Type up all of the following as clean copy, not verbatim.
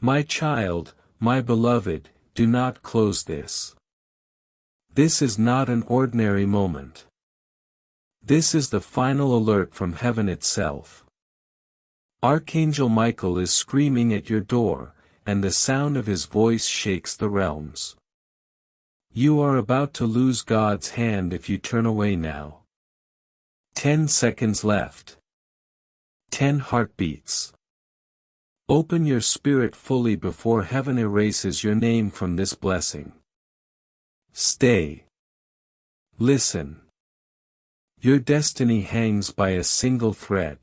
My child, my beloved, do not close this. This is not an ordinary moment. This is the final alert from heaven itself. Archangel Michael is screaming at your door, and the sound of his voice shakes the realms. You are about to lose God's hand if you turn away now. 10 seconds left. 10 heartbeats. Open your spirit fully before heaven erases your name from this blessing. Stay. Listen. Your destiny hangs by a single thread.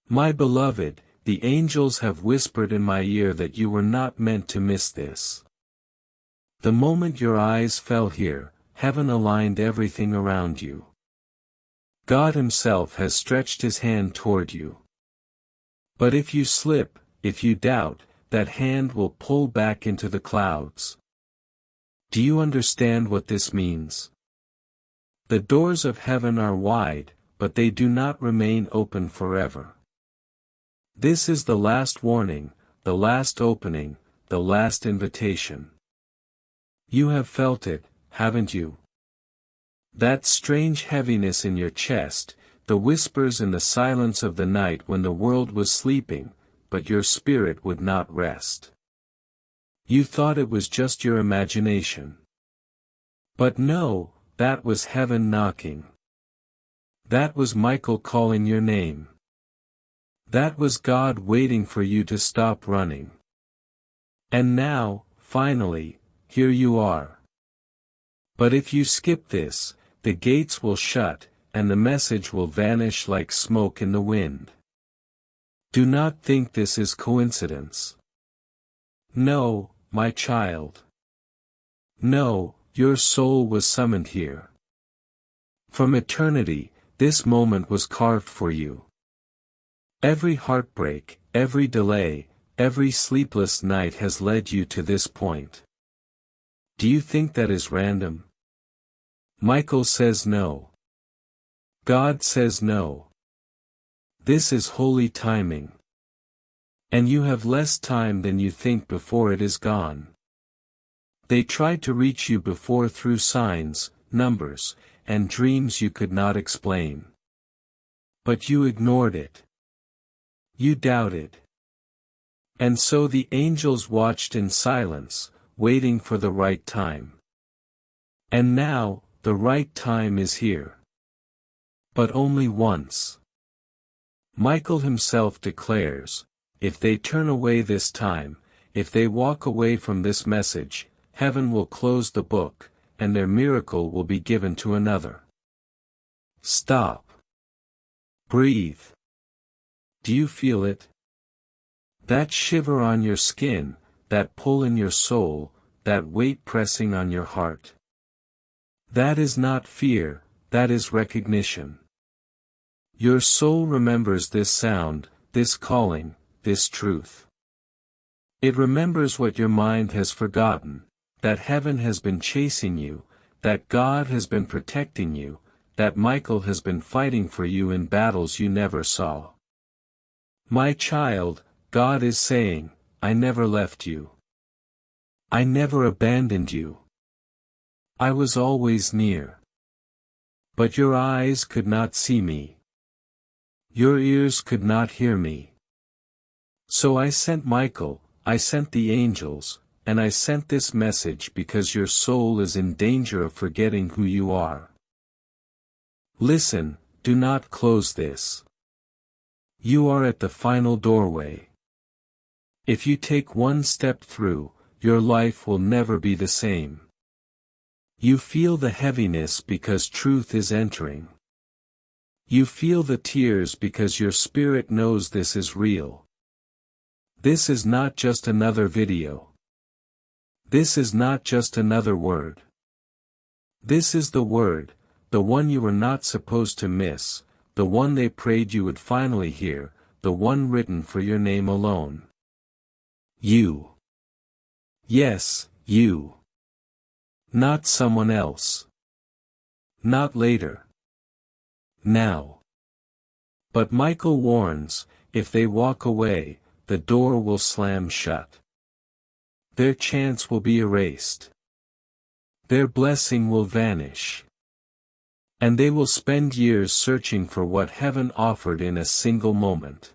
My beloved, the angels have whispered in my ear that you were not meant to miss this. The moment your eyes fell here, heaven aligned everything around you. God Himself has stretched His hand toward you. But if you slip, if you doubt, that hand will pull back into the clouds. Do you understand what this means? The doors of heaven are wide, but they do not remain open forever. This is the last warning, the last opening, the last invitation. You have felt it, haven't you? That strange heaviness in your chest, the whispers in the silence of the night when the world was sleeping, but your spirit would not rest. You thought it was just your imagination. But no, that was heaven knocking. That was Michael calling your name. That was God waiting for you to stop running. And now, finally, here you are. But if you skip this, the gates will shut, and the message will vanish like smoke in the wind. Do not think this is coincidence. No, my child. No, your soul was summoned here. From eternity, this moment was carved for you. Every heartbreak, every delay, every sleepless night has led you to this point. Do you think that is random? Michael says no. God says no. This is holy timing. And you have less time than you think before it is gone. They tried to reach you before through signs, numbers, and dreams you could not explain. But you ignored it. You doubted. And so the angels watched in silence, waiting for the right time. And now, the right time is here. But only once. Michael himself declares, if they turn away this time, if they walk away from this message, heaven will close the book, and their miracle will be given to another. Stop. Breathe. Do you feel it? That shiver on your skin, that pull in your soul, that weight pressing on your heart. That is not fear, that is recognition. Your soul remembers this sound, this calling, this truth. It remembers what your mind has forgotten, that heaven has been chasing you, that God has been protecting you, that Michael has been fighting for you in battles you never saw. My child, God is saying, I never left you. I never abandoned you. I was always near. But your eyes could not see me. Your ears could not hear me. So I sent Michael, I sent the angels, and I sent this message because your soul is in danger of forgetting who you are. Listen, do not close this. You are at the final doorway. If you take one step through, your life will never be the same. You feel the heaviness because truth is entering. You feel the tears because your spirit knows this is real. This is not just another video. This is not just another word. This is the word, the one you were not supposed to miss, the one they prayed you would finally hear, the one written for your name alone. You. Yes, you. Not someone else. Not later. Now. But Michael warns, if they walk away, the door will slam shut. Their chance will be erased. Their blessing will vanish. And they will spend years searching for what heaven offered in a single moment.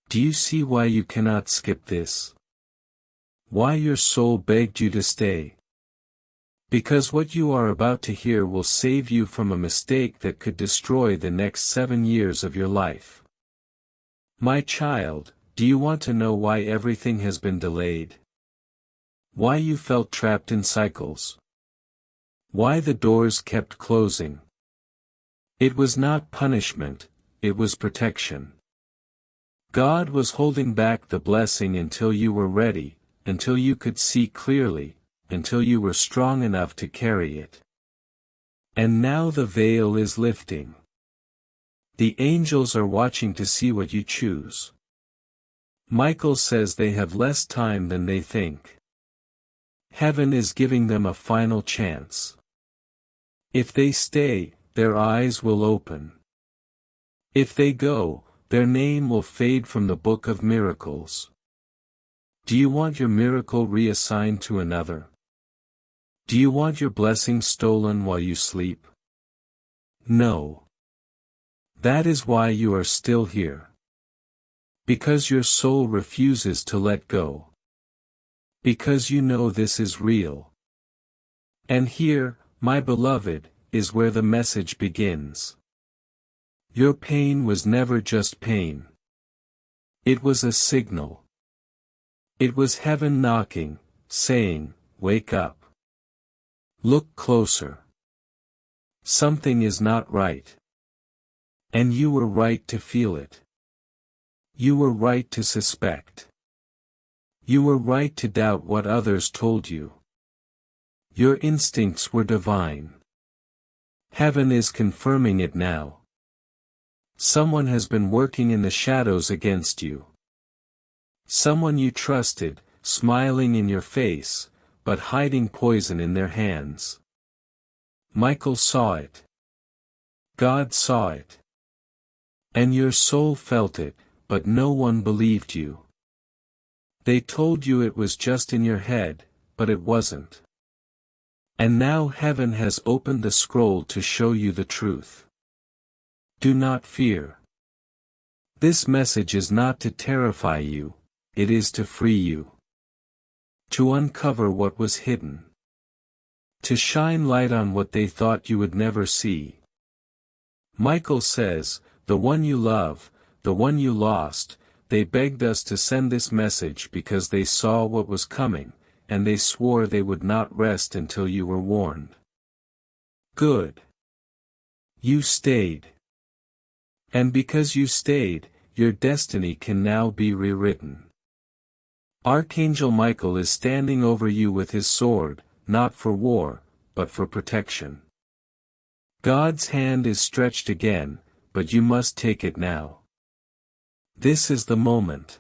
Do you see why you cannot skip this? Why your soul begged you to stay? Because what you are about to hear will save you from a mistake that could destroy the next 7 years of your life. My child, do you want to know why everything has been delayed? Why you felt trapped in cycles? Why the doors kept closing? It was not punishment, it was protection. God was holding back the blessing until you were ready, until you could see clearly, until you were strong enough to carry it. And now the veil is lifting. The angels are watching to see what you choose. Michael says they have less time than they think. Heaven is giving them a final chance. If they stay, their eyes will open. If they go, their name will fade from the book of miracles. Do you want your miracle reassigned to another? Do you want your blessing stolen while you sleep? No. That is why you are still here. Because your soul refuses to let go. Because you know this is real. And here, my beloved, is where the message begins. Your pain was never just pain. It was a signal. It was heaven knocking, saying, "Wake up. Look closer. Something is not right." And you were right to feel it. You were right to suspect. You were right to doubt what others told you. Your instincts were divine. Heaven is confirming it now. Someone has been working in the shadows against you. Someone you trusted, smiling in your face, but hiding poison in their hands. Michael saw it. God saw it. And your soul felt it, but no one believed you. They told you it was just in your head, but it wasn't. And now heaven has opened the scroll to show you the truth. Do not fear. This message is not to terrify you, it is to free you. To uncover what was hidden. To shine light on what they thought you would never see. Michael says, the one you love, the one you lost, they begged us to send this message because they saw what was coming, and they swore they would not rest until you were warned. Good. You stayed. And because you stayed, your destiny can now be rewritten. Archangel Michael is standing over you with his sword, not for war, but for protection. God's hand is stretched again, but you must take it now. This is the moment.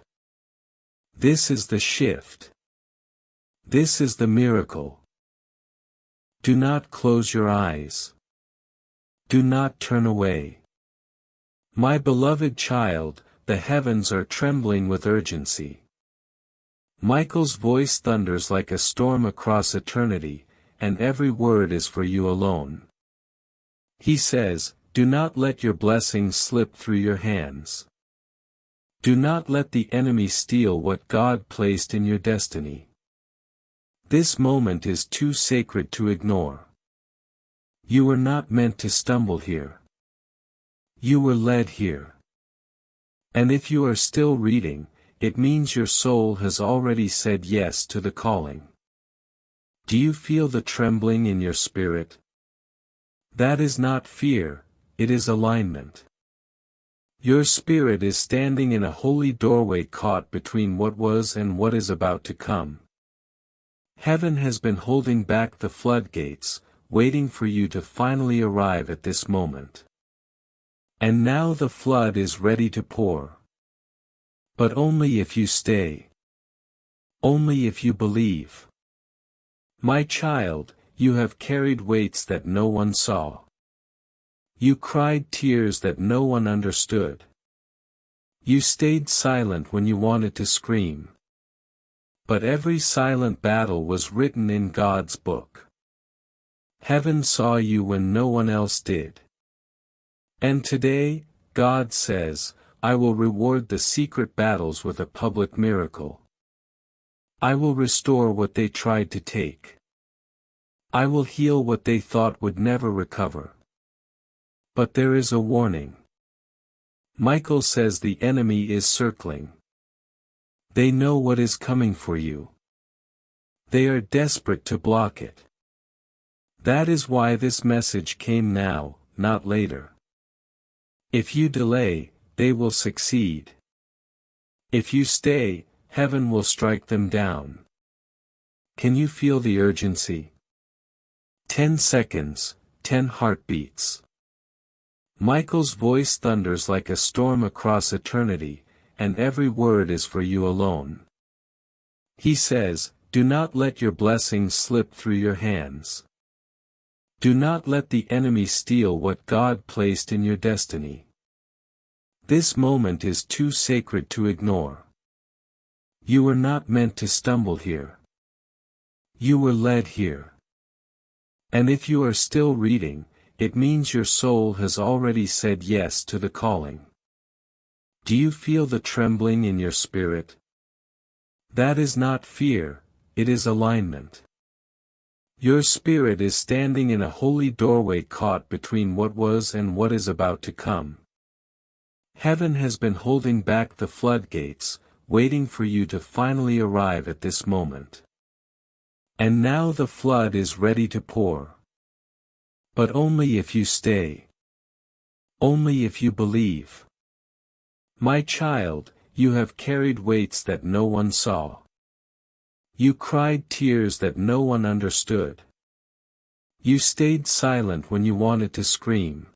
This is the shift. This is the miracle. Do not close your eyes. Do not turn away. My beloved child, the heavens are trembling with urgency. Michael's voice thunders like a storm across eternity, and every word is for you alone. He says, do not let your blessings slip through your hands. Do not let the enemy steal what God placed in your destiny. This moment is too sacred to ignore. You were not meant to stumble here. You were led here. And if you are still reading, it means your soul has already said yes to the calling. Do you feel the trembling in your spirit? That is not fear, it is alignment. Your spirit is standing in a holy doorway caught between what was and what is about to come. Heaven has been holding back the floodgates, waiting for you to finally arrive at this moment. And now the flood is ready to pour. But only if you stay. Only if you believe. My child, you have carried weights that no one saw. You cried tears that no one understood. You stayed silent when you wanted to scream. But every silent battle was written in God's book. Heaven saw you when no one else did. And today, God says, I will reward the secret battles with a public miracle. I will restore what they tried to take. I will heal what they thought would never recover. But there is a warning. Michael says the enemy is circling. They know what is coming for you. They are desperate to block it. That is why this message came now, not later. If you delay, they will succeed. If you stay, heaven will strike them down. Can you feel the urgency? 10 seconds, 10 heartbeats. Michael's voice thunders like a storm across eternity, and every word is for you alone. He says, do not let your blessings slip through your hands. Do not let the enemy steal what God placed in your destiny. This moment is too sacred to ignore. You were not meant to stumble here. You were led here. And if you are still reading, it means your soul has already said yes to the calling. Do you feel the trembling in your spirit? That is not fear, it is alignment. Your spirit is standing in a holy doorway caught between what was and what is about to come. Heaven has been holding back the floodgates, waiting for you to finally arrive at this moment. And now the flood is ready to pour. But only if you stay. Only if you believe. My child, you have carried weights that no one saw. You cried tears that no one understood. You stayed silent when you wanted to scream.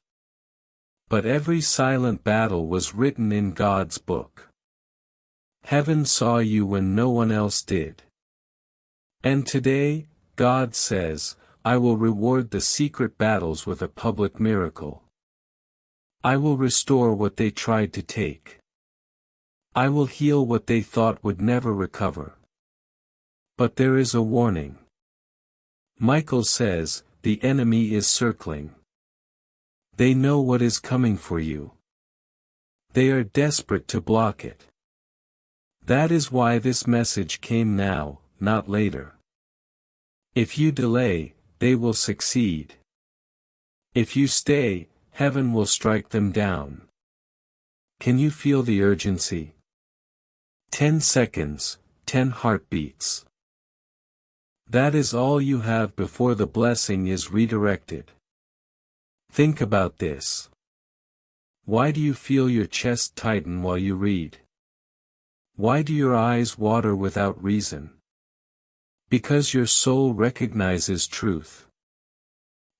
But every silent battle was written in God's book. Heaven saw you when no one else did. And today, God says, I will reward the secret battles with a public miracle. I will restore what they tried to take. I will heal what they thought would never recover. But there is a warning. Michael says, the enemy is circling. They know what is coming for you. They are desperate to block it. That is why this message came now, not later. If you delay, they will succeed. If you stay, heaven will strike them down. Can you feel the urgency? 10 seconds, 10 heartbeats. That is all you have before the blessing is redirected. Think about this. Why do you feel your chest tighten while you read? Why do your eyes water without reason? Because your soul recognizes truth.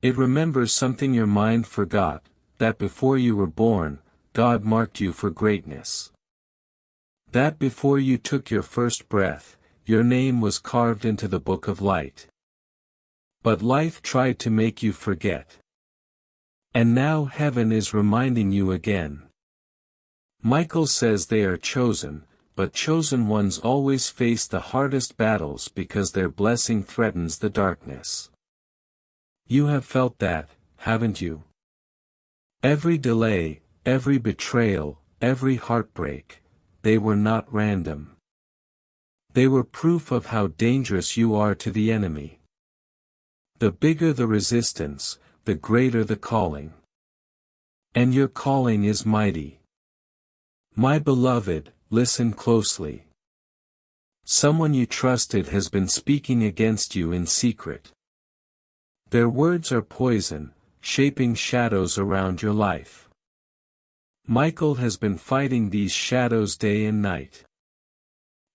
It remembers something your mind forgot, that before you were born, God marked you for greatness. That before you took your first breath, your name was carved into the book of light. But life tried to make you forget. And now heaven is reminding you again. Michael says they are chosen, but chosen ones always face the hardest battles because their blessing threatens the darkness. You have felt that, haven't you? Every delay, every betrayal, every heartbreak, they were not random. They were proof of how dangerous you are to the enemy. The bigger the resistance, the greater the calling. And your calling is mighty. My beloved, listen closely. Someone you trusted has been speaking against you in secret. Their words are poison, shaping shadows around your life. Michael has been fighting these shadows day and night.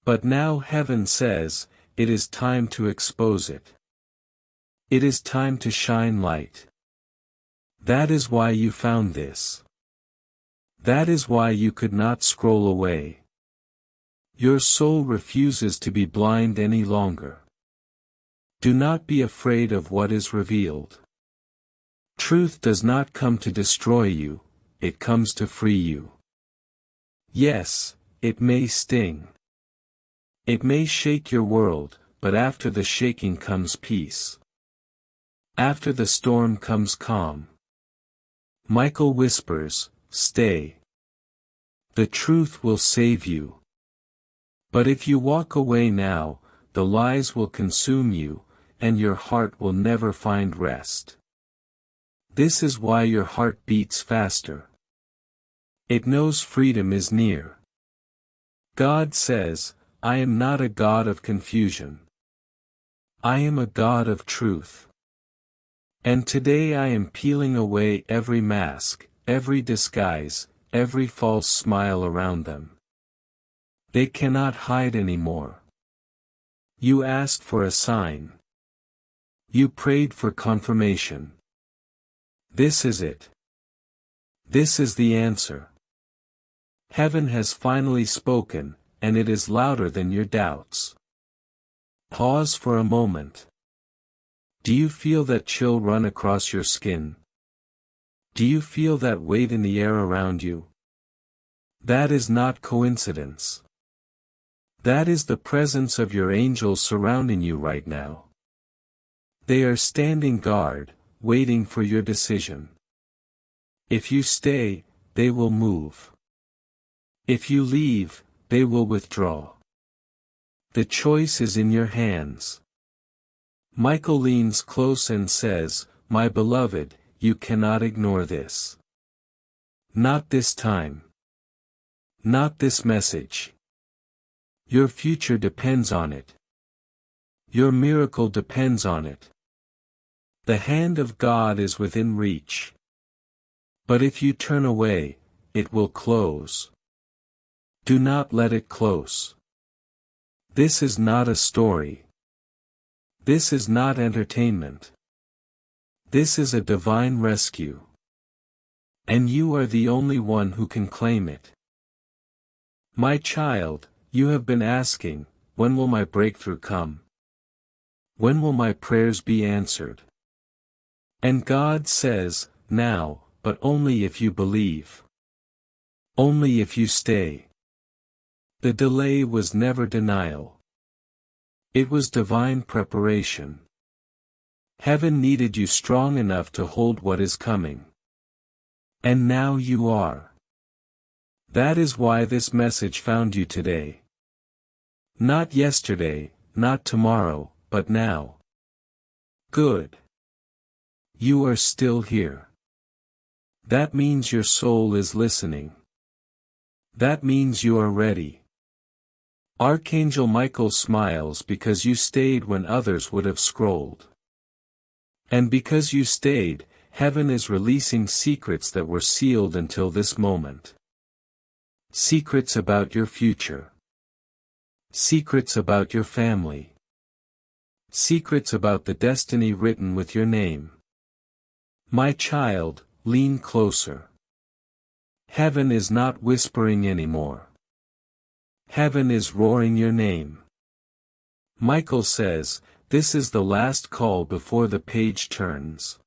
But now heaven says, it is time to expose it. It is time to shine light. That is why you found this. That is why you could not scroll away. Your soul refuses to be blind any longer. Do not be afraid of what is revealed. Truth does not come to destroy you, it comes to free you. Yes, it may sting. It may shake your world, but after the shaking comes peace. After the storm comes calm. Michael whispers, stay. The truth will save you. But if you walk away now, the lies will consume you, and your heart will never find rest. This is why your heart beats faster. It knows freedom is near. God says, I am not a God of confusion. I am a God of truth. And today I am peeling away every mask, every disguise, every false smile around them. They cannot hide anymore. You asked for a sign. You prayed for confirmation. This is it. This is the answer. Heaven has finally spoken, and it is louder than your doubts. Pause for a moment. Do you feel that chill run across your skin? Do you feel that weight in the air around you? That is not coincidence. That is the presence of your angels surrounding you right now. They are standing guard, waiting for your decision. If you stay, they will move. If you leave, they will withdraw. The choice is in your hands. Michael leans close and says, my beloved, you cannot ignore this. Not this time. Not this message. Your future depends on it. Your miracle depends on it. The hand of God is within reach. But if you turn away, it will close. Do not let it close. This is not a story. This is not entertainment. This is a divine rescue. And you are the only one who can claim it. My child, you have been asking, when will my breakthrough come? When will my prayers be answered? And God says, now, but only if you believe. Only if you stay. The delay was never denial. It was divine preparation. Heaven needed you strong enough to hold what is coming. And now you are. That is why this message found you today. Not yesterday, not tomorrow, but now. Good. You are still here. That means your soul is listening. That means you are ready. Archangel Michael smiles because you stayed when others would have scrolled. And because you stayed, heaven is releasing secrets that were sealed until this moment. Secrets about your future. Secrets about your family. Secrets about the destiny written with your name. My child, lean closer. Heaven is not whispering anymore. Heaven is roaring your name. Michael says, this is the last call before the page turns.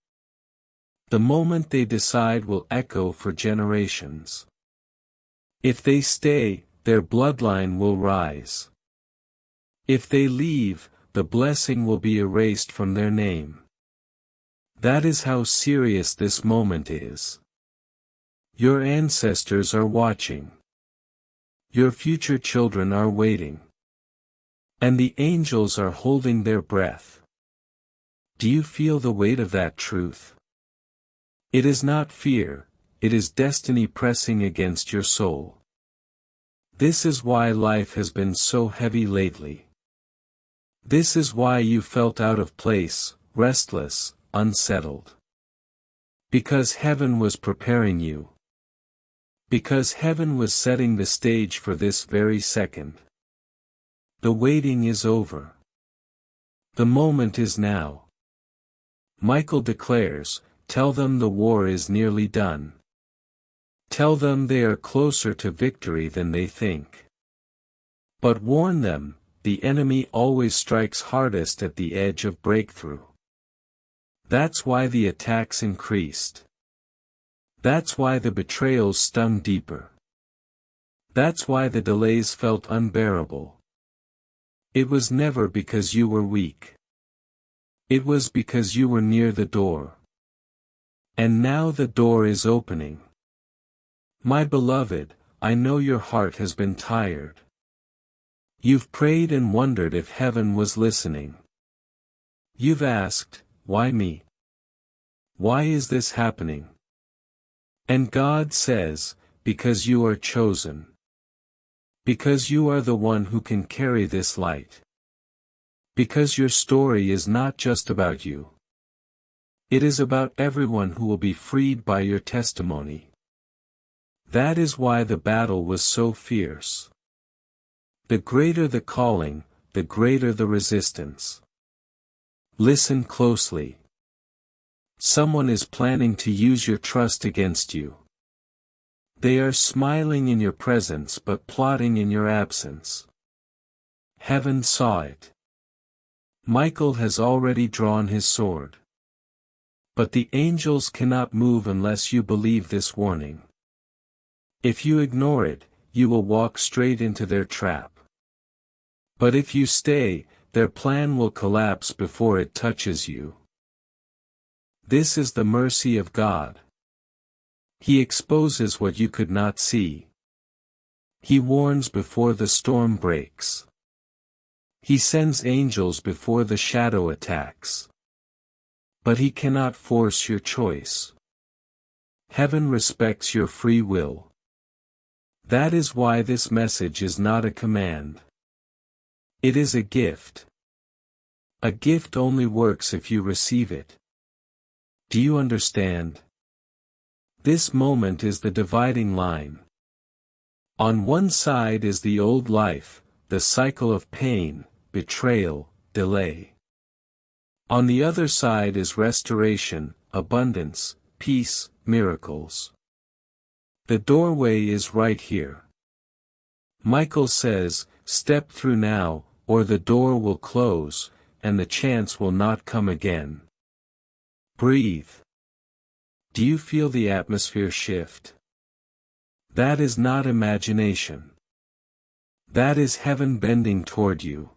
The moment they decide will echo for generations. If they stay, their bloodline will rise. If they leave, the blessing will be erased from their name. That is how serious this moment is. Your ancestors are watching. Your future children are waiting. And the angels are holding their breath. Do you feel the weight of that truth? It is not fear, it is destiny pressing against your soul. This is why life has been so heavy lately. This is why you felt out of place, restless, unsettled. Because heaven was preparing you. Because heaven was setting the stage for this very second. The waiting is over. The moment is now. Michael declares, tell them the war is nearly done. Tell them they are closer to victory than they think. But warn them, the enemy always strikes hardest at the edge of breakthrough. That's why the attacks increased. That's why the betrayals stung deeper. That's why the delays felt unbearable. It was never because you were weak. It was because you were near the door. And now the door is opening. My beloved, I know your heart has been tired. You've prayed and wondered if heaven was listening. You've asked, why me? Why is this happening? And God says, because you are chosen. Because you are the one who can carry this light. Because your story is not just about you. It is about everyone who will be freed by your testimony. That is why the battle was so fierce. The greater the calling, the greater the resistance. Listen closely. Someone is planning to use your trust against you. They are smiling in your presence but plotting in your absence. Heaven saw it. Michael has already drawn his sword. But the angels cannot move unless you believe this warning. If you ignore it, you will walk straight into their trap. But if you stay, their plan will collapse before it touches you. This is the mercy of God. He exposes what you could not see. He warns before the storm breaks. He sends angels before the shadow attacks. But he cannot force your choice. Heaven respects your free will. That is why this message is not a command. It is a gift. A gift only works if you receive it. Do you understand? This moment is the dividing line. On one side is the old life, the cycle of pain, betrayal, delay. On the other side is restoration, abundance, peace, miracles. The doorway is right here. Michael says, step through now, or the door will close, and the chance will not come again. Breathe. Do you feel the atmosphere shift? That is not imagination. That is heaven bending toward you.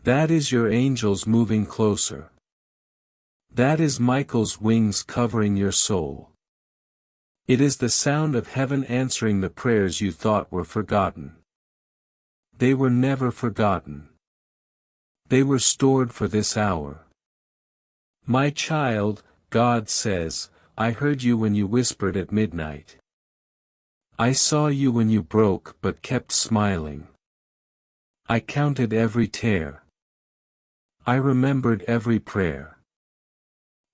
That is your angels moving closer. That is Michael's wings covering your soul. It is the sound of heaven answering the prayers you thought were forgotten. They were never forgotten. They were stored for this hour. My child, God says, I heard you when you whispered at midnight. I saw you when you broke but kept smiling. I counted every tear. I remembered every prayer.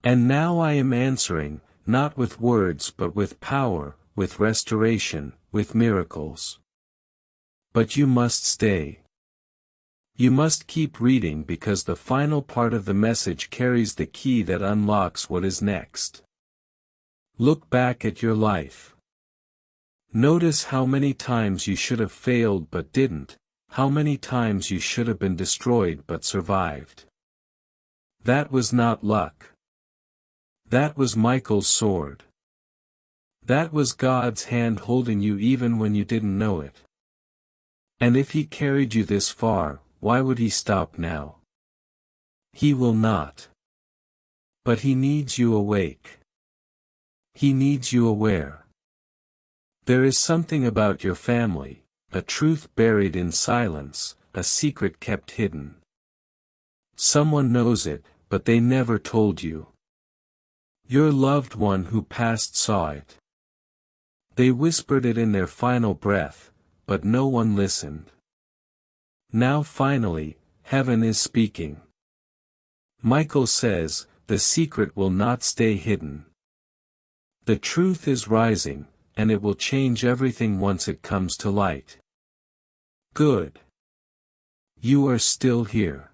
And now I am answering, not with words but with power, with restoration, with miracles. But you must stay. You must keep reading because the final part of the message carries the key that unlocks what is next. Look back at your life. Notice how many times you should have failed but didn't, how many times you should have been destroyed but survived. That was not luck. That was Michael's sword. That was God's hand holding you even when you didn't know it. And if he carried you this far, why would he stop now? He will not. But he needs you awake. He needs you aware. There is something about your family, a truth buried in silence, a secret kept hidden. Someone knows it, but they never told you. Your loved one who passed saw it. They whispered it in their final breath, but no one listened. Now finally, heaven is speaking. Michael says, the secret will not stay hidden. The truth is rising, and it will change everything once it comes to light. Good. You are still here.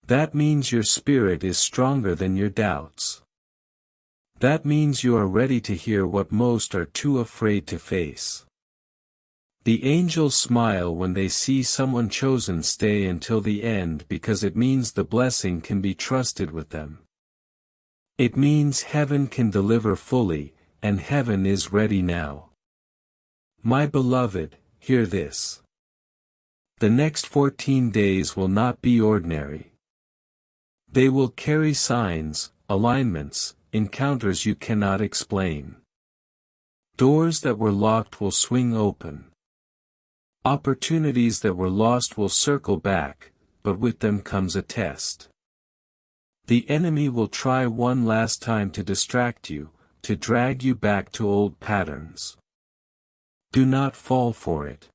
That means your spirit is stronger than your doubts. That means you are ready to hear what most are too afraid to face. The angels smile when they see someone chosen stay until the end because it means the blessing can be trusted with them. It means heaven can deliver fully, and heaven is ready now. My beloved, hear this. The next 14 days will not be ordinary. They will carry signs, alignments, encounters you cannot explain. Doors that were locked will swing open. Opportunities that were lost will circle back, but with them comes a test. The enemy will try one last time to distract you, to drag you back to old patterns. Do not fall for it.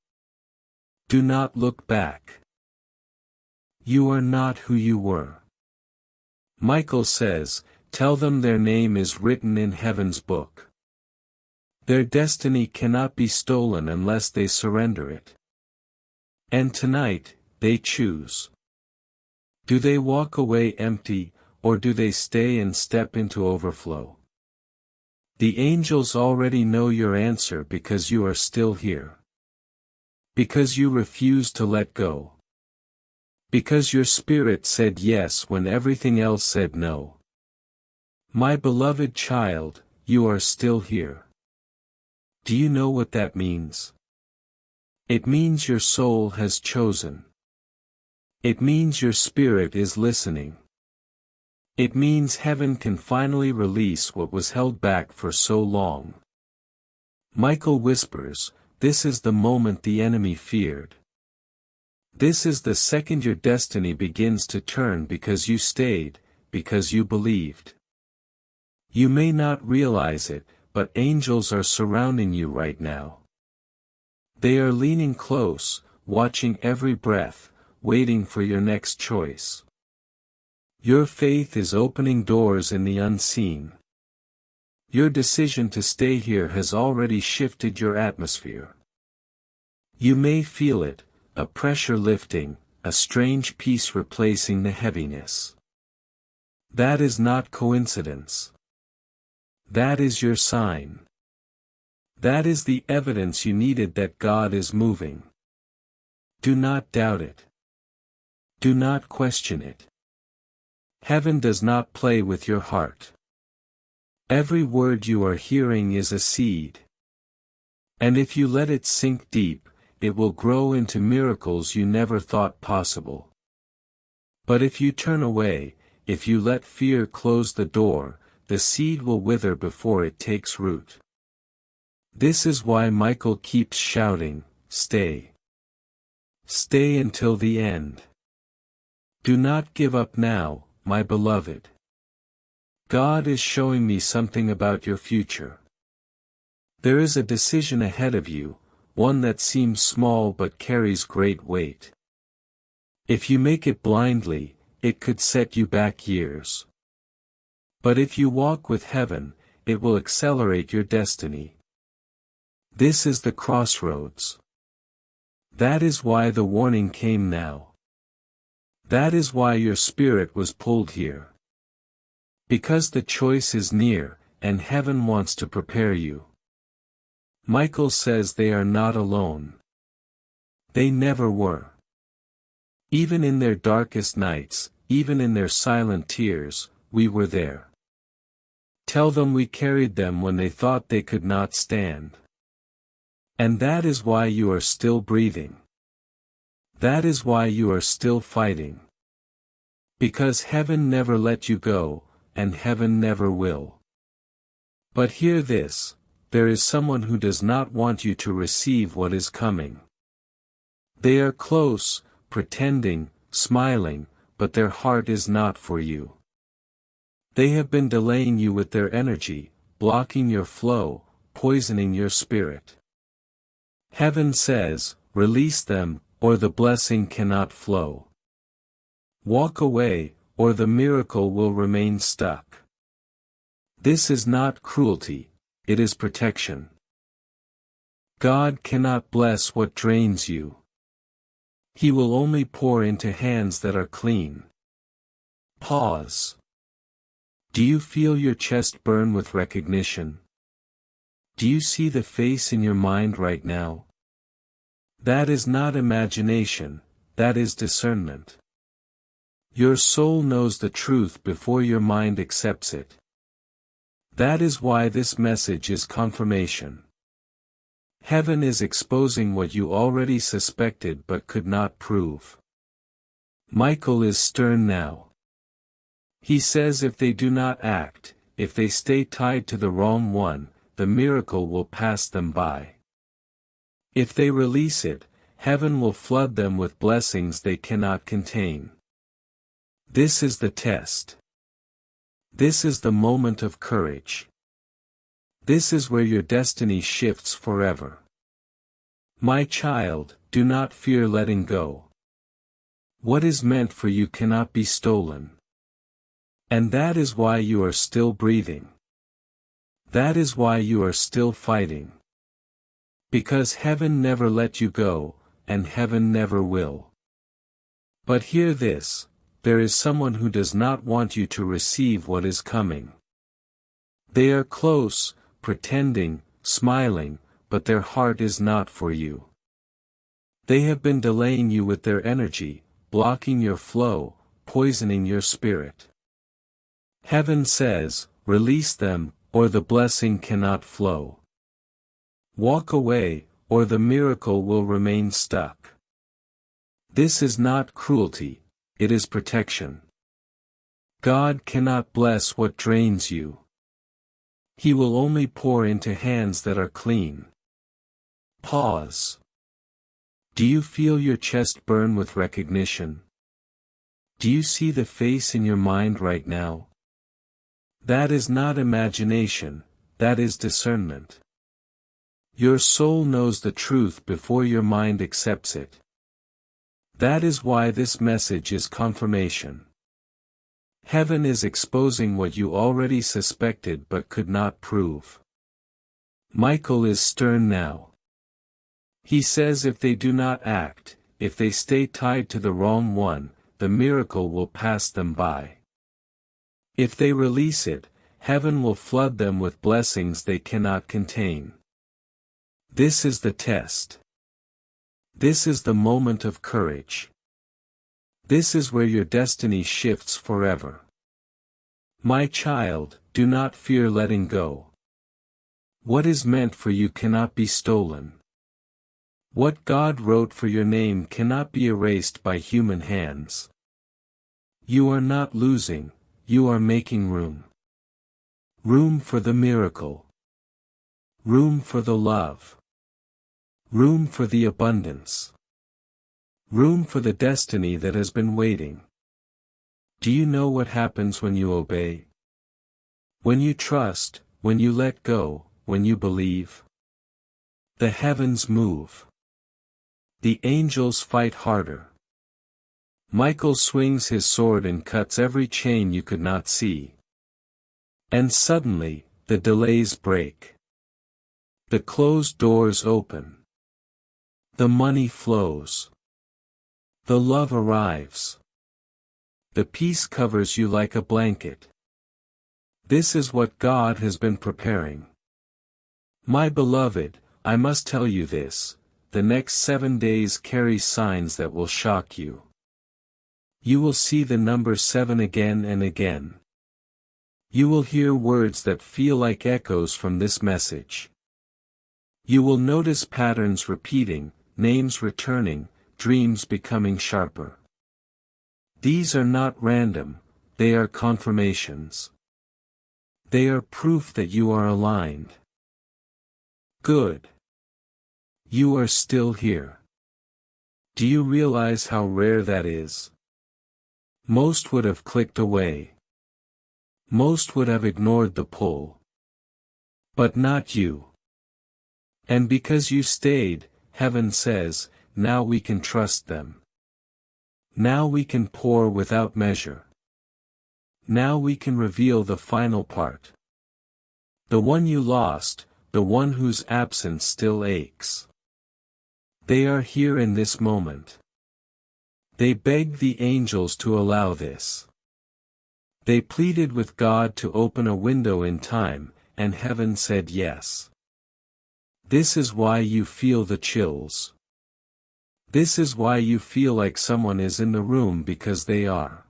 Do not look back. You are not who you were. Michael says, tell them their name is written in heaven's book. Their destiny cannot be stolen unless they surrender it. And tonight, they choose. Do they walk away empty, or do they stay and step into overflow? The angels already know your answer because you are still here. Because you refuse to let go. Because your spirit said yes when everything else said no. My beloved child, you are still here. Do you know what that means? It means your soul has chosen. It means your spirit is listening. It means heaven can finally release what was held back for so long. Michael whispers, this is the moment the enemy feared. This is the second your destiny begins to turn because you stayed, because you believed. You may not realize it, but angels are surrounding you right now. They are leaning close, watching every breath, waiting for your next choice. Your faith is opening doors in the unseen. Your decision to stay here has already shifted your atmosphere. You may feel it, a pressure lifting, a strange peace replacing the heaviness. That is not coincidence. That is your sign. That is the evidence you needed that God is moving. Do not doubt it. Do not question it. Heaven does not play with your heart. Every word you are hearing is a seed. And if you let it sink deep, it will grow into miracles you never thought possible. But if you turn away, if you let fear close the door, the seed will wither before it takes root. This is why Michael keeps shouting, stay. Stay until the end. Do not give up now, my beloved. God is showing me something about your future. There is a decision ahead of you, one that seems small but carries great weight. If you make it blindly, it could set you back years. But if you walk with heaven, it will accelerate your destiny. This is the crossroads. That is why the warning came now. That is why your spirit was pulled here. Because the choice is near, and heaven wants to prepare you. Michael says they are not alone. They never were. Even in their darkest nights, even in their silent tears, we were there. Tell them we carried them when they thought they could not stand. And that is why you are still breathing. That is why you are still fighting. Because heaven never let you go, and heaven never will. But hear this, there is someone who does not want you to receive what is coming. They are close, pretending, smiling, but their heart is not for you. They have been delaying you with their energy, blocking your flow, poisoning your spirit. Heaven says, release them, or the blessing cannot flow. Walk away, or the miracle will remain stuck. This is not cruelty, it is protection. God cannot bless what drains you. He will only pour into hands that are clean. Pause. Do you feel your chest burn with recognition? Do you see the face in your mind right now? That is not imagination, that is discernment. Your soul knows the truth before your mind accepts it. That is why this message is confirmation. Heaven is exposing what you already suspected but could not prove. Michael is stern now. He says if they do not act, if they stay tied to the wrong one, the miracle will pass them by. If they release it, heaven will flood them with blessings they cannot contain. This is the test. This is the moment of courage. This is where your destiny shifts forever. My child, do not fear letting go. What is meant for you cannot be stolen. And that is why you are still breathing. That is why you are still fighting. Because heaven never let you go, and heaven never will. But hear this, there is someone who does not want you to receive what is coming. They are close, pretending, smiling, but their heart is not for you. They have been delaying you with their energy, blocking your flow, poisoning your spirit. Heaven says, release them, or the blessing cannot flow. Walk away, or the miracle will remain stuck. This is not cruelty, it is protection. God cannot bless what drains you. He will only pour into hands that are clean. Pause. Do you feel your chest burn with recognition? Do you see the face in your mind right now? That is not imagination, that is discernment. Your soul knows the truth before your mind accepts it. That is why this message is confirmation. Heaven is exposing what you already suspected but could not prove. Michael is stern now. He says if they do not act, if they stay tied to the wrong one, the miracle will pass them by. If they release it, heaven will flood them with blessings they cannot contain. This is the test. This is the moment of courage. This is where your destiny shifts forever. My child, do not fear letting go. What is meant for you cannot be stolen. What God wrote for your name cannot be erased by human hands. You are not losing, you are making room. Room for the miracle. Room for the love. Room for the abundance. Room for the destiny that has been waiting. Do you know what happens when you obey? When you trust, when you let go, when you believe? The heavens move. The angels fight harder. Michael swings his sword and cuts every chain you could not see. And suddenly, the delays break. The closed doors open. The money flows. The love arrives. The peace covers you like a blanket. This is what God has been preparing. My beloved, I must tell you this, the next 7 days carry signs that will shock you. You will see the number 7 again and again. You will hear words that feel like echoes from this message. You will notice patterns repeating, names returning, dreams becoming sharper. These are not random, they are confirmations. They are proof that you are aligned. Good. You are still here. Do you realize how rare that is? Most would have clicked away. Most would have ignored the pull. But not you. And because you stayed, heaven says, now we can trust them. Now we can pour without measure. Now we can reveal the final part. The one you lost, the one whose absence still aches. They are here in this moment. They begged the angels to allow this. They pleaded with God to open a window in time, and heaven said yes. This is why you feel the chills. This is why you feel like someone is in the room because they are.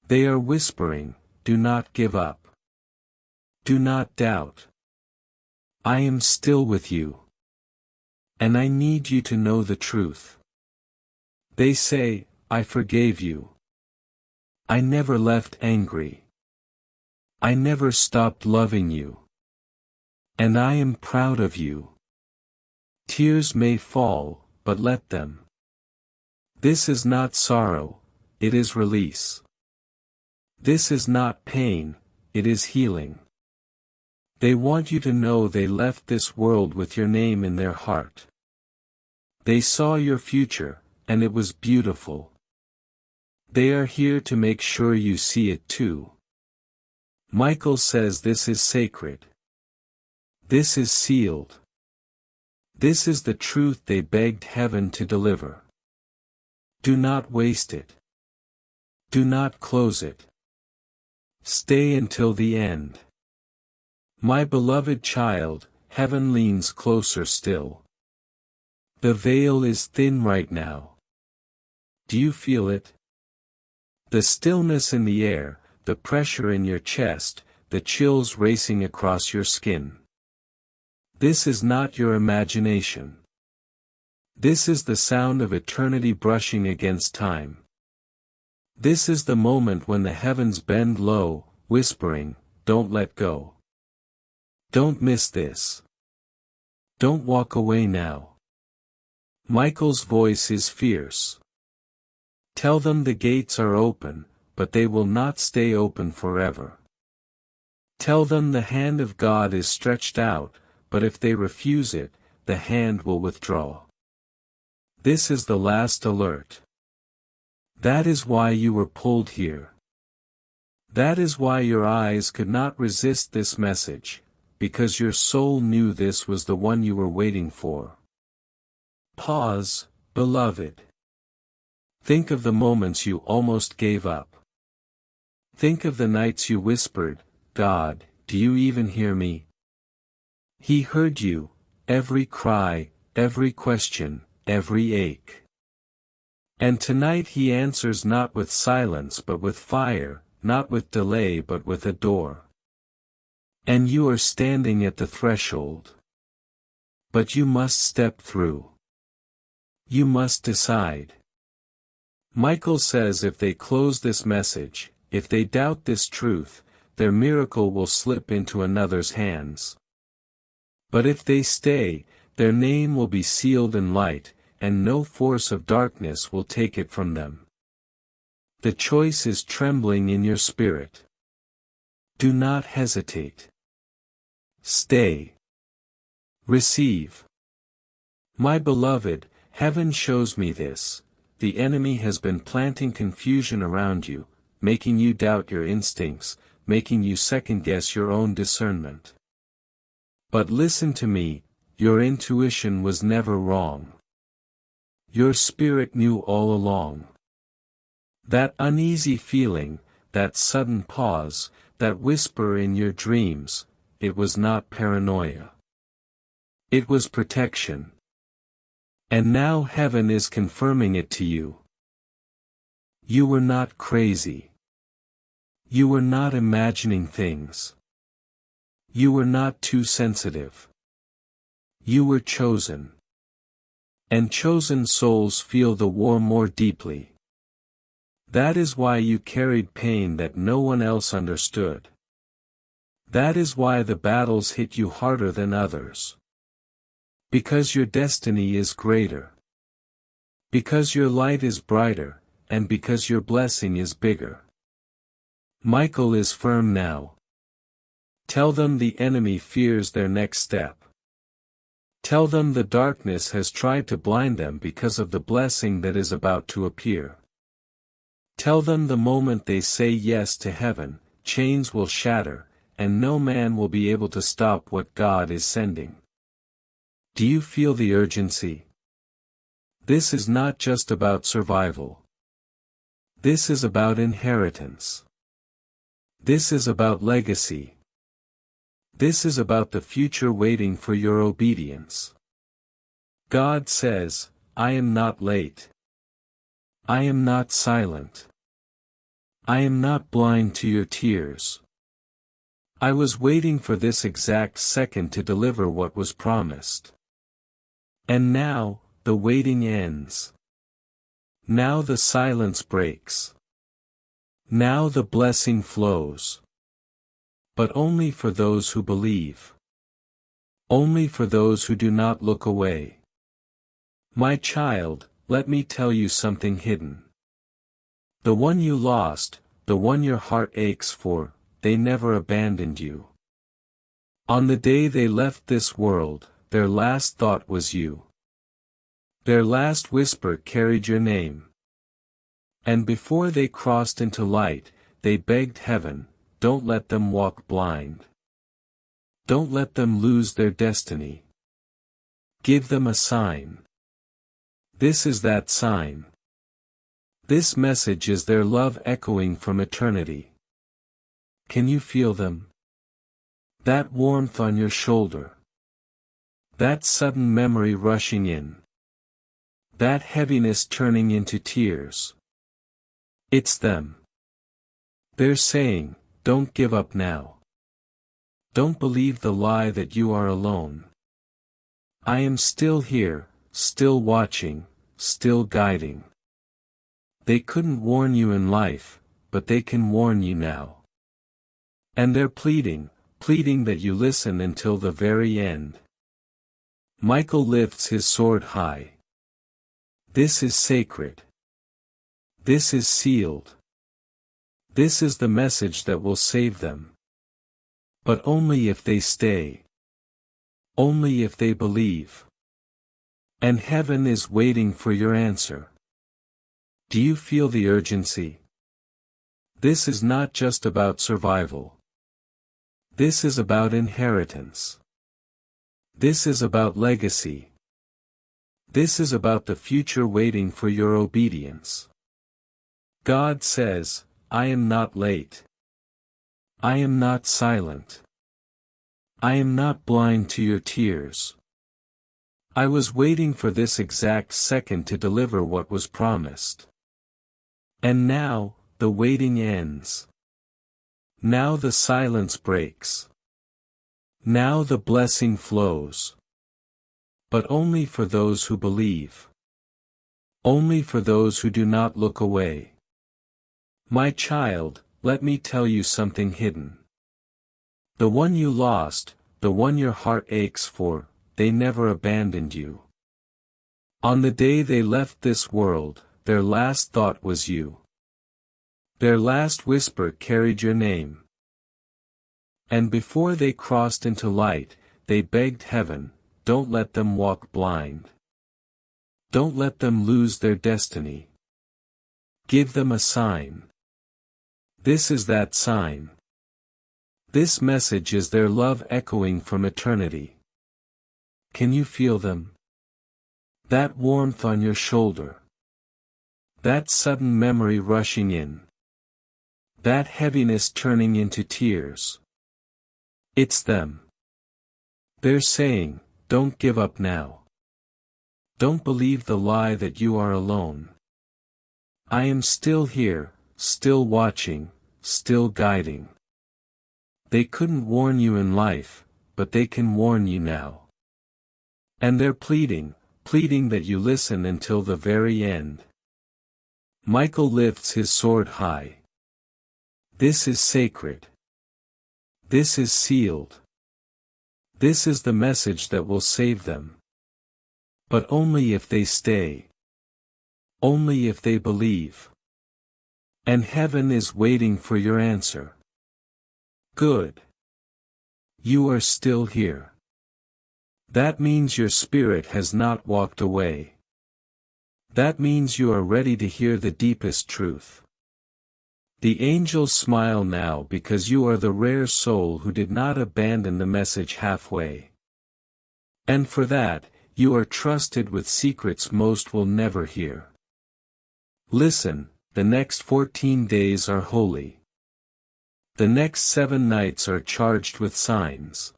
They are whispering, do not give up. Do not doubt. I am still with you. And I need you to know the truth. They say, I forgave you. I never left angry. I never stopped loving you. And I am proud of you. Tears may fall, but let them. This is not sorrow, it is release. This is not pain, it is healing. They want you to know they left this world with your name in their heart. They saw your future, and it was beautiful. They are here to make sure you see it too. Michael says this is sacred. This is sealed. This is the truth they begged heaven to deliver. Do not waste it. Do not close it. Stay until the end. My beloved child, heaven leans closer still. The veil is thin right now. Do you feel it? The stillness in the air, the pressure in your chest, the chills racing across your skin. This is not your imagination. This is the sound of eternity brushing against time. This is the moment when the heavens bend low, whispering, don't let go. Don't miss this. Don't walk away now. Michael's voice is fierce. Tell them the gates are open, but they will not stay open forever. Tell them the hand of God is stretched out, but if they refuse it, the hand will withdraw. This is the last alert. That is why you were pulled here. That is why your eyes could not resist this message, because your soul knew this was the one you were waiting for. Pause, beloved. Think of the moments you almost gave up. Think of the nights you whispered, God, do you even hear me? He heard you, every cry, every question, every ache. And tonight he answers not with silence but with fire, not with delay but with a door. And you are standing at the threshold. But you must step through. You must decide. Michael says if they close this message, if they doubt this truth, their miracle will slip into another's hands. But if they stay, their name will be sealed in light, and no force of darkness will take it from them. The choice is trembling in your spirit. Do not hesitate. Stay. Receive. My beloved, heaven shows me this. The enemy has been planting confusion around you, making you doubt your instincts, making you second-guess your own discernment. But listen to me, your intuition was never wrong. Your spirit knew all along. That uneasy feeling, that sudden pause, that whisper in your dreams, it was not paranoia. It was protection. And now heaven is confirming it to you. You were not crazy. You were not imagining things. You were not too sensitive. You were chosen. And chosen souls feel the war more deeply. That is why you carried pain that no one else understood. That is why the battles hit you harder than others. Because your destiny is greater. Because your light is brighter, and because your blessing is bigger. Michael is firm now. Tell them the enemy fears their next step. Tell them the darkness has tried to blind them because of the blessing that is about to appear. Tell them the moment they say yes to heaven, chains will shatter, and no man will be able to stop what God is sending. Do you feel the urgency? This is not just about survival. This is about inheritance. This is about legacy. This is about the future waiting for your obedience. God says, I am not late. I am not silent. I am not blind to your tears. I was waiting for this exact second to deliver what was promised. And now, the waiting ends. Now the silence breaks. Now the blessing flows. But only for those who believe. Only for those who do not look away. My child, let me tell you something hidden. The one you lost, the one your heart aches for, they never abandoned you. On the day they left this world, their last thought was you. Their last whisper carried your name. And before they crossed into light, they begged heaven, don't let them walk blind. Don't let them lose their destiny. Give them a sign. This is that sign. This message is their love echoing from eternity. Can you feel them? That warmth on your shoulder. That sudden memory rushing in. That heaviness turning into tears. It's them. They're saying, don't give up now. Don't believe the lie that you are alone. I am still here, still watching, still guiding. They couldn't warn you in life, but they can warn you now. And they're pleading that you listen until the very end. Michael lifts his sword high. This is sacred. This is sealed. This is the message that will save them. But only if they stay. Only if they believe. And heaven is waiting for your answer. Do you feel the urgency? This is not just about survival. This is about inheritance. This is about legacy. This is about the future waiting for your obedience. God says, I am not late. I am not silent. I am not blind to your tears. I was waiting for this exact second to deliver what was promised. And now, the waiting ends. Now the silence breaks. Now the blessing flows. But only for those who believe. Only for those who do not look away. My child, let me tell you something hidden. The one you lost, the one your heart aches for, they never abandoned you. On the day they left this world, their last thought was you. Their last whisper carried your name. And before they crossed into light, they begged heaven, don't let them walk blind. Don't let them lose their destiny. Give them a sign. This is that sign. This message is their love echoing from eternity. Can you feel them? That warmth on your shoulder. That sudden memory rushing in. That heaviness turning into tears. It's them. They're saying, don't give up now. Don't believe the lie that you are alone. I am still here, still watching, still guiding. They couldn't warn you in life, but they can warn you now. And they're pleading that you listen until the very end. Michael lifts his sword high. This is sacred. This is sealed. This is the message that will save them. But only if they stay. Only if they believe. And heaven is waiting for your answer. Good. You are still here. That means your spirit has not walked away. That means you are ready to hear the deepest truth. The angels smile now because you are the rare soul who did not abandon the message halfway. And for that, you are trusted with secrets most will never hear. Listen, the next 14 days are holy. The next 7 nights are charged with signs.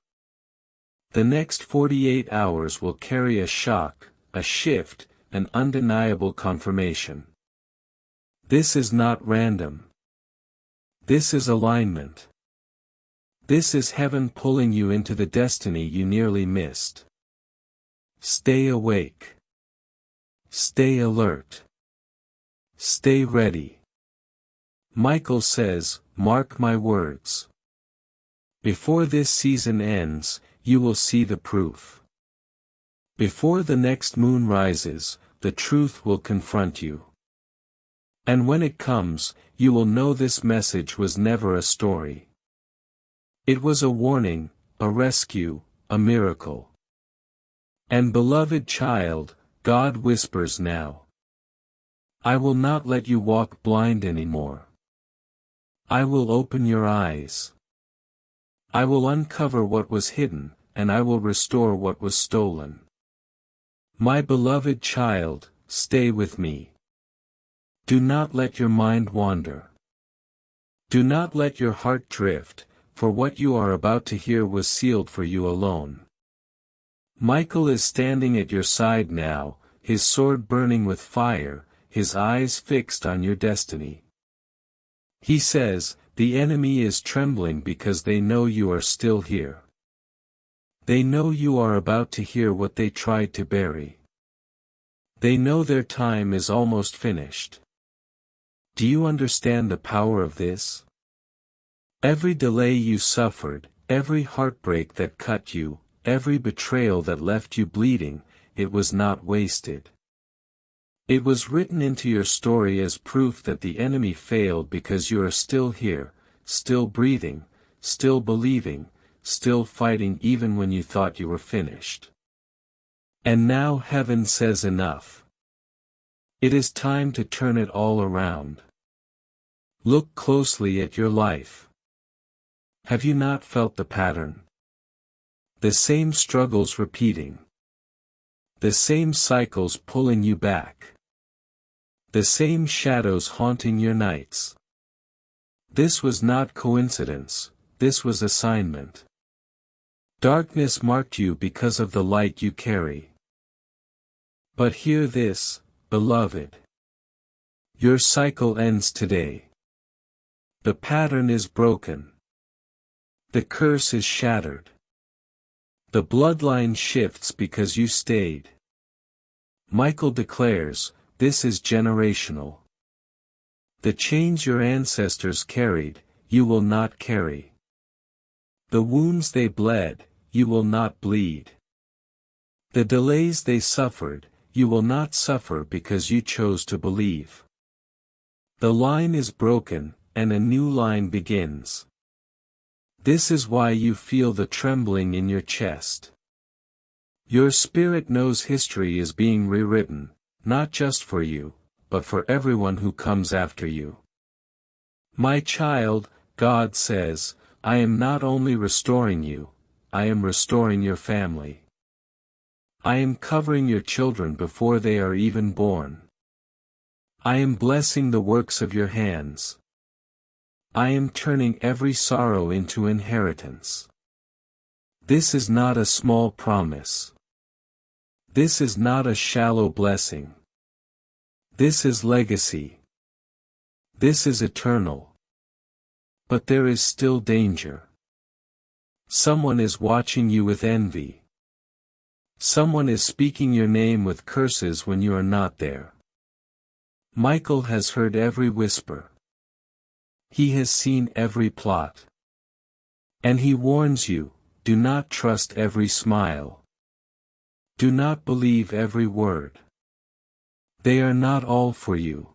The next 48 hours will carry a shock, a shift, an undeniable confirmation. This is not random. This is alignment. This is heaven pulling you into the destiny you nearly missed. Stay awake. Stay alert. Stay ready. Michael says, mark my words. Before this season ends, you will see the proof. Before the next moon rises, the truth will confront you. And when it comes, you will know this message was never a story. It was a warning, a rescue, a miracle. And beloved child, God whispers now. I will not let you walk blind anymore. I will open your eyes. I will uncover what was hidden, and I will restore what was stolen. My beloved child, stay with me. Do not let your mind wander. Do not let your heart drift, for what you are about to hear was sealed for you alone. Michael is standing at your side now, his sword burning with fire, his eyes fixed on your destiny. He says, the enemy is trembling because they know you are still here. They know you are about to hear what they tried to bury. They know their time is almost finished. Do you understand the power of this? Every delay you suffered, every heartbreak that cut you, every betrayal that left you bleeding, it was not wasted. It was written into your story as proof that the enemy failed because you are still here, still breathing, still believing, still fighting even when you thought you were finished. And now heaven says enough. It is time to turn it all around. Look closely at your life. Have you not felt the pattern? The same struggles repeating. The same cycles pulling you back. The same shadows haunting your nights. This was not coincidence, this was assignment. Darkness marked you because of the light you carry. But hear this, beloved. Your cycle ends today. The pattern is broken. The curse is shattered. The bloodline shifts because you stayed. Michael declares, this is generational. The chains your ancestors carried, you will not carry. The wounds they bled, you will not bleed. The delays they suffered, you will not suffer because you chose to believe. The line is broken, and a new line begins. This is why you feel the trembling in your chest. Your spirit knows history is being rewritten, not just for you, but for everyone who comes after you. My child, God says, I am not only restoring you, I am restoring your family. I am covering your children before they are even born. I am blessing the works of your hands. I am turning every sorrow into inheritance. This is not a small promise. This is not a shallow blessing. This is legacy. This is eternal. But there is still danger. Someone is watching you with envy. Someone is speaking your name with curses when you are not there. Michael has heard every whisper. He has seen every plot. And he warns you, do not trust every smile. Do not believe every word. They are not all for you.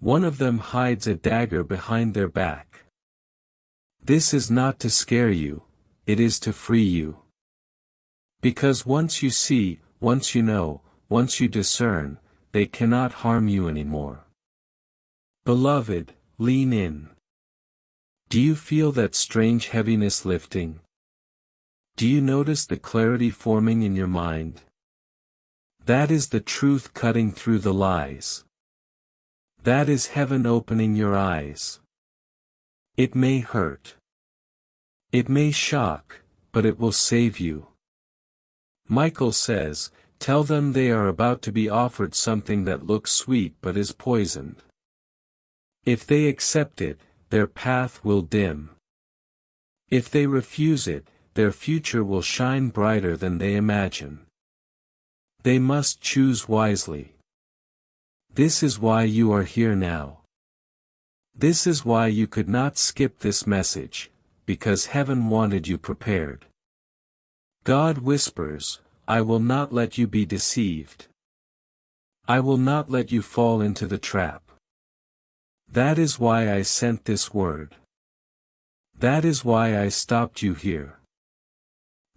One of them hides a dagger behind their back. This is not to scare you, it is to free you. Because once you see, once you know, once you discern, they cannot harm you anymore. Beloved, lean in. Do you feel that strange heaviness lifting? Do you notice the clarity forming in your mind? That is the truth cutting through the lies. That is heaven opening your eyes. It may hurt. It may shock, but it will save you. Michael says, tell them they are about to be offered something that looks sweet but is poisoned. If they accept it, their path will dim. If they refuse it, their future will shine brighter than they imagine. They must choose wisely. This is why you are here now. This is why you could not skip this message, because heaven wanted you prepared. God whispers, I will not let you be deceived. I will not let you fall into the trap. That is why I sent this word. That is why I stopped you here.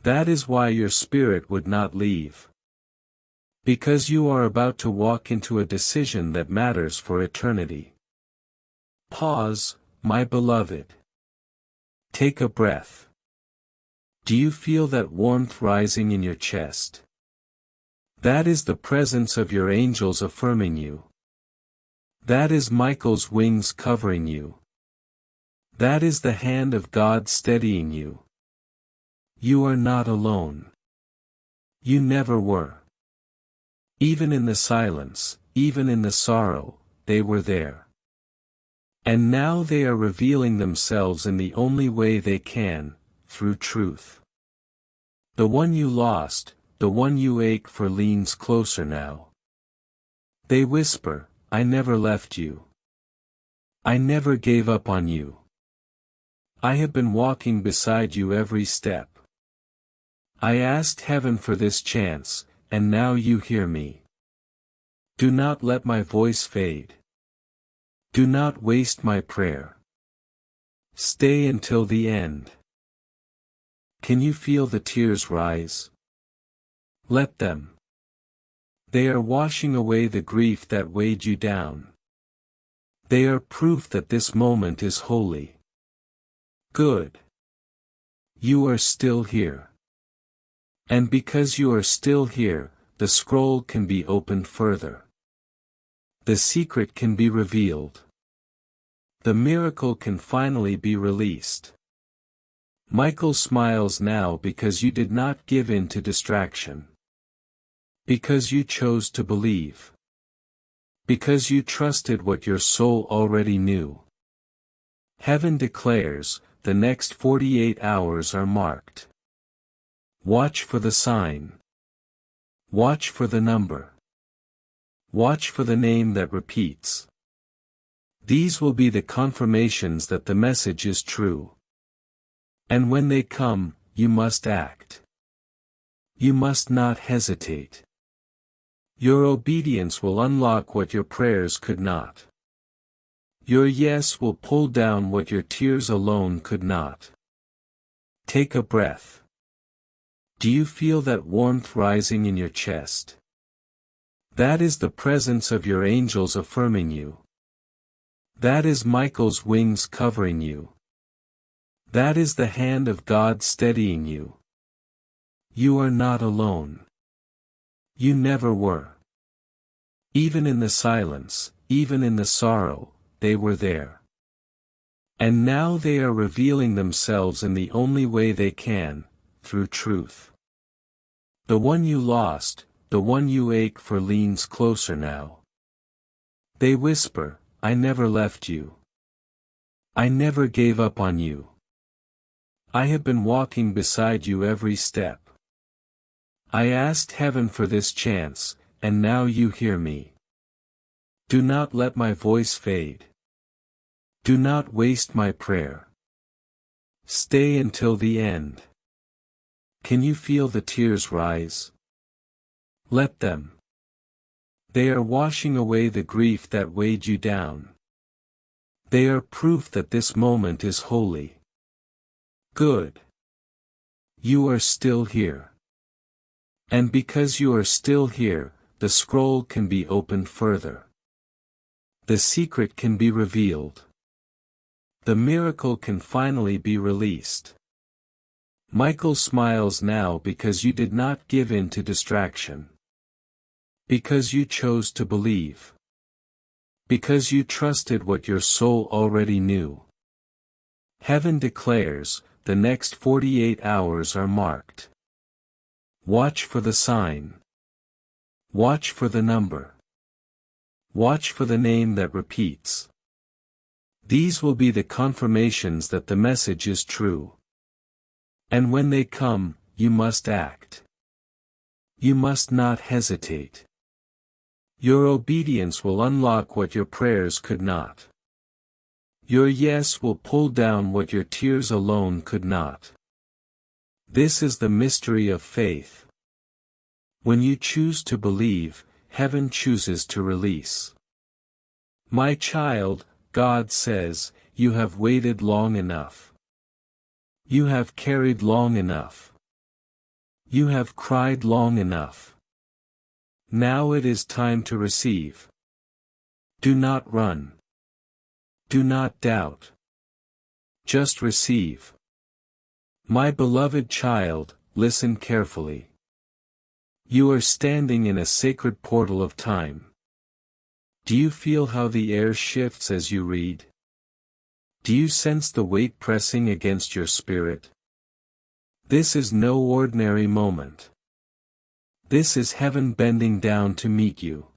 That is why your spirit would not leave. Because you are about to walk into a decision that matters for eternity. Pause, my beloved. Take a breath. Do you feel that warmth rising in your chest? That is the presence of your angels affirming you. That is Michael's wings covering you. That is the hand of God steadying you. You are not alone. You never were. Even in the silence, even in the sorrow, they were there. And now they are revealing themselves in the only way they can, through truth. The one you lost, the one you ache for leans closer now. They whisper, I never left you. I never gave up on you. I have been walking beside you every step. I asked heaven for this chance, and now you hear me. Do not let my voice fade. Do not waste my prayer. Stay until the end. Can you feel the tears rise? Let them. They are washing away the grief that weighed you down. They are proof that this moment is holy. Good. You are still here. And because you are still here, the scroll can be opened further. The secret can be revealed. The miracle can finally be released. Michael smiles now because you did not give in to distraction. Because you chose to believe. Because you trusted what your soul already knew. Heaven declares, the next 48 hours are marked. Watch for the sign. Watch for the number. Watch for the name that repeats. These will be the confirmations that the message is true. And when they come, you must act. You must not hesitate. Your obedience will unlock what your prayers could not. Your yes will pull down what your tears alone could not. Take a breath. Do you feel that warmth rising in your chest? That is the presence of your angels affirming you. That is Michael's wings covering you. That is the hand of God steadying you. You are not alone. You never were. Even in the silence, even in the sorrow, they were there. And now they are revealing themselves in the only way they can, through truth. The one you lost, the one you ache for leans closer now. They whisper, I never left you. I never gave up on you. I have been walking beside you every step. I asked heaven for this chance, and now you hear me. Do not let my voice fade. Do not waste my prayer. Stay until the end. Can you feel the tears rise? Let them. They are washing away the grief that weighed you down. They are proof that this moment is holy. Good. You are still here. And because you are still here, the scroll can be opened further. The secret can be revealed. The miracle can finally be released. Michael smiles now because you did not give in to distraction. Because you chose to believe. Because you trusted what your soul already knew. Heaven declares, the next 48 hours are marked. Watch for the sign. Watch for the number. Watch for the name that repeats. These will be the confirmations that the message is true. And when they come, you must act. You must not hesitate. Your obedience will unlock what your prayers could not. Your yes will pull down what your tears alone could not. This is the mystery of faith. When you choose to believe, heaven chooses to release. My child, God says, you have waited long enough. You have carried long enough. You have cried long enough. Now it is time to receive. Do not run. Do not doubt. Just receive. My beloved child, listen carefully. You are standing in a sacred portal of time. Do you feel how the air shifts as you read? Do you sense the weight pressing against your spirit? This is no ordinary moment. This is heaven bending down to meet you.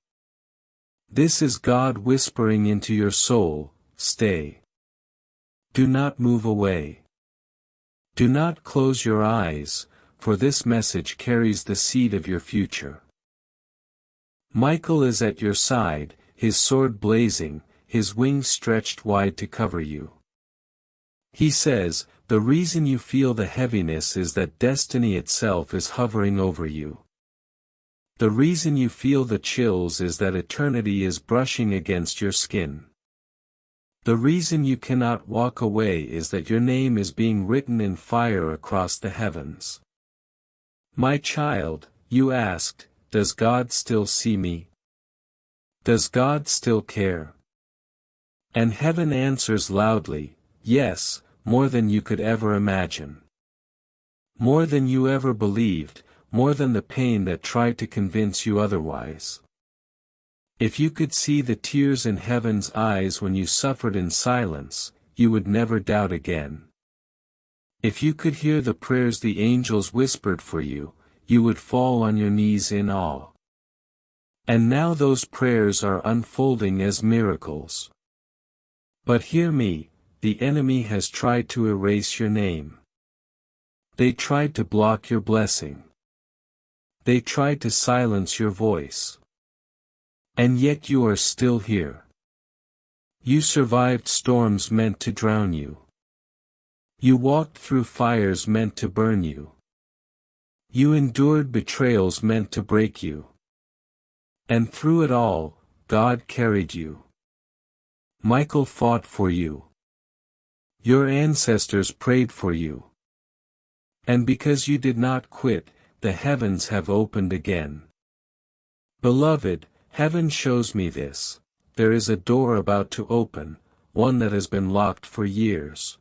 This is God whispering into your soul, stay. Do not move away. Do not close your eyes, for this message carries the seed of your future. Michael is at your side, his sword blazing, his wings stretched wide to cover you. He says, the reason you feel the heaviness is that destiny itself is hovering over you. The reason you feel the chills is that eternity is brushing against your skin. The reason you cannot walk away is that your name is being written in fire across the heavens. My child, you asked, does God still see me? Does God still care? And heaven answers loudly, yes, more than you could ever imagine. More than you ever believed, more than the pain that tried to convince you otherwise. If you could see the tears in heaven's eyes when you suffered in silence, you would never doubt again. If you could hear the prayers the angels whispered for you, you would fall on your knees in awe. And now those prayers are unfolding as miracles. But hear me, the enemy has tried to erase your name. They tried to block your blessing. They tried to silence your voice. And yet you are still here. You survived storms meant to drown you. You walked through fires meant to burn you. You endured betrayals meant to break you. And through it all, God carried you. Michael fought for you. Your ancestors prayed for you. And because you did not quit, the heavens have opened again. Beloved, heaven shows me this. There is a door about to open, one that has been locked for years.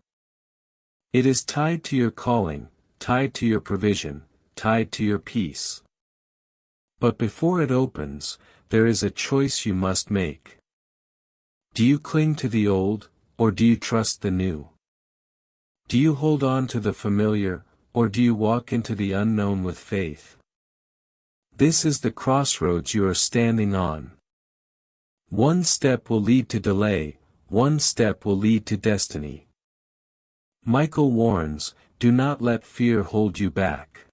It is tied to your calling, tied to your provision, tied to your peace. But before it opens, there is a choice you must make. Do you cling to the old, or do you trust the new? Do you hold on to the familiar, or do you walk into the unknown with faith? This is the crossroads you are standing on. One step will lead to delay, one step will lead to destiny. Michael warns, do not let fear hold you back.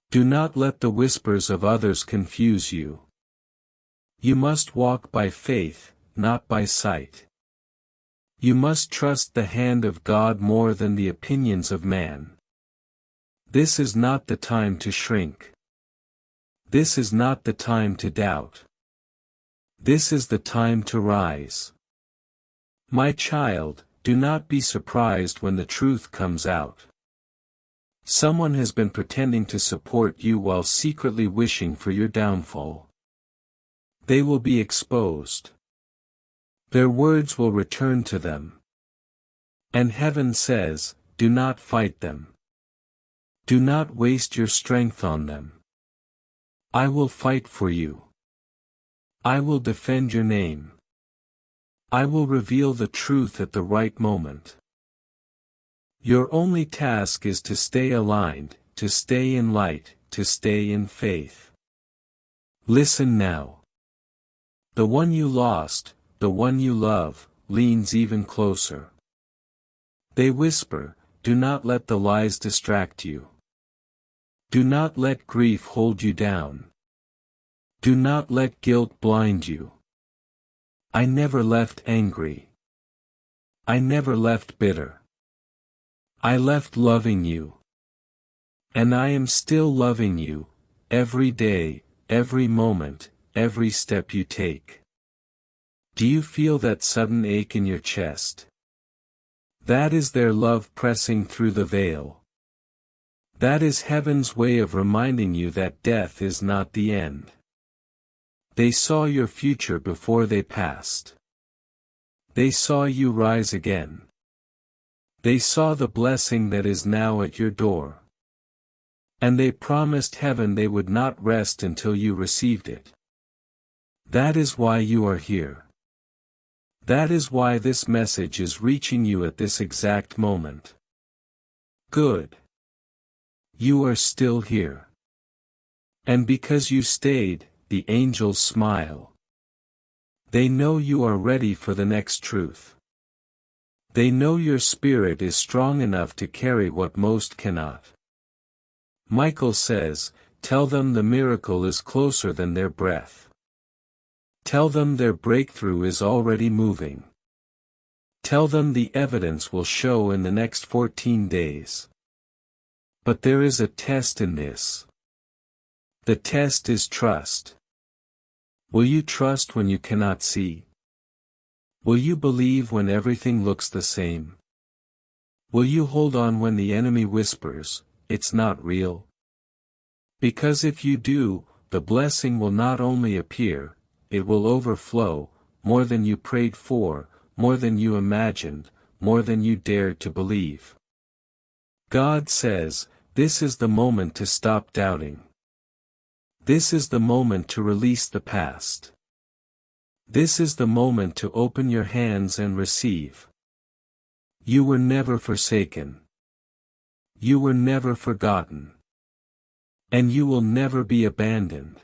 Do not let the whispers of others confuse you. You must walk by faith, not by sight. You must trust the hand of God more than the opinions of man. This is not the time to shrink. This is not the time to doubt. This is the time to rise. My child, do not be surprised when the truth comes out. Someone has been pretending to support you while secretly wishing for your downfall. They will be exposed. Their words will return to them. And heaven says, do not fight them. Do not waste your strength on them. I will fight for you. I will defend your name. I will reveal the truth at the right moment. Your only task is to stay aligned, to stay in light, to stay in faith. Listen now. The one you lost, the one you love, leans even closer. They whisper, do not let the lies distract you. Do not let grief hold you down. Do not let guilt blind you. I never left angry. I never left bitter. I left loving you. And I am still loving you, every day, every moment, every step you take. Do you feel that sudden ache in your chest? That is their love pressing through the veil. That is heaven's way of reminding you that death is not the end. They saw your future before they passed. They saw you rise again. They saw the blessing that is now at your door. And they promised heaven they would not rest until you received it. That is why you are here. That is why this message is reaching you at this exact moment. Good. You are still here. And because you stayed, the angels smile. They know you are ready for the next truth. They know your spirit is strong enough to carry what most cannot. Michael says, tell them the miracle is closer than their breath. Tell them their breakthrough is already moving. Tell them the evidence will show in the next 14 days. But there is a test in this. The test is trust. Will you trust when you cannot see? Will you believe when everything looks the same? Will you hold on when the enemy whispers, it's not real? Because if you do, the blessing will not only appear, it will overflow, more than you prayed for, more than you imagined, more than you dared to believe. God says, this is the moment to stop doubting. This is the moment to release the past. This is the moment to open your hands and receive. You were never forsaken. You were never forgotten. And you will never be abandoned.